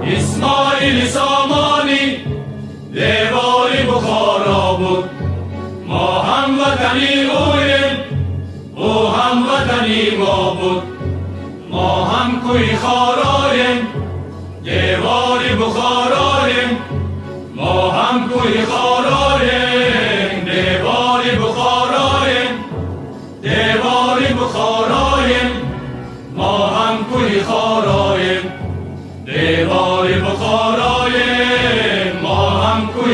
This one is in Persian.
اسماعیل سامانی دیوار بخارا بود. ما هم وطنی اویم، او هم وطنی ما بود. ما هم کوی خارایم، دیوار بخارایم. ما هم کوی خارایم، دیوار بخارایم. دیوار بخارایم، ما هم کوی خارایم. دیوار بخارایم، ما هم کوی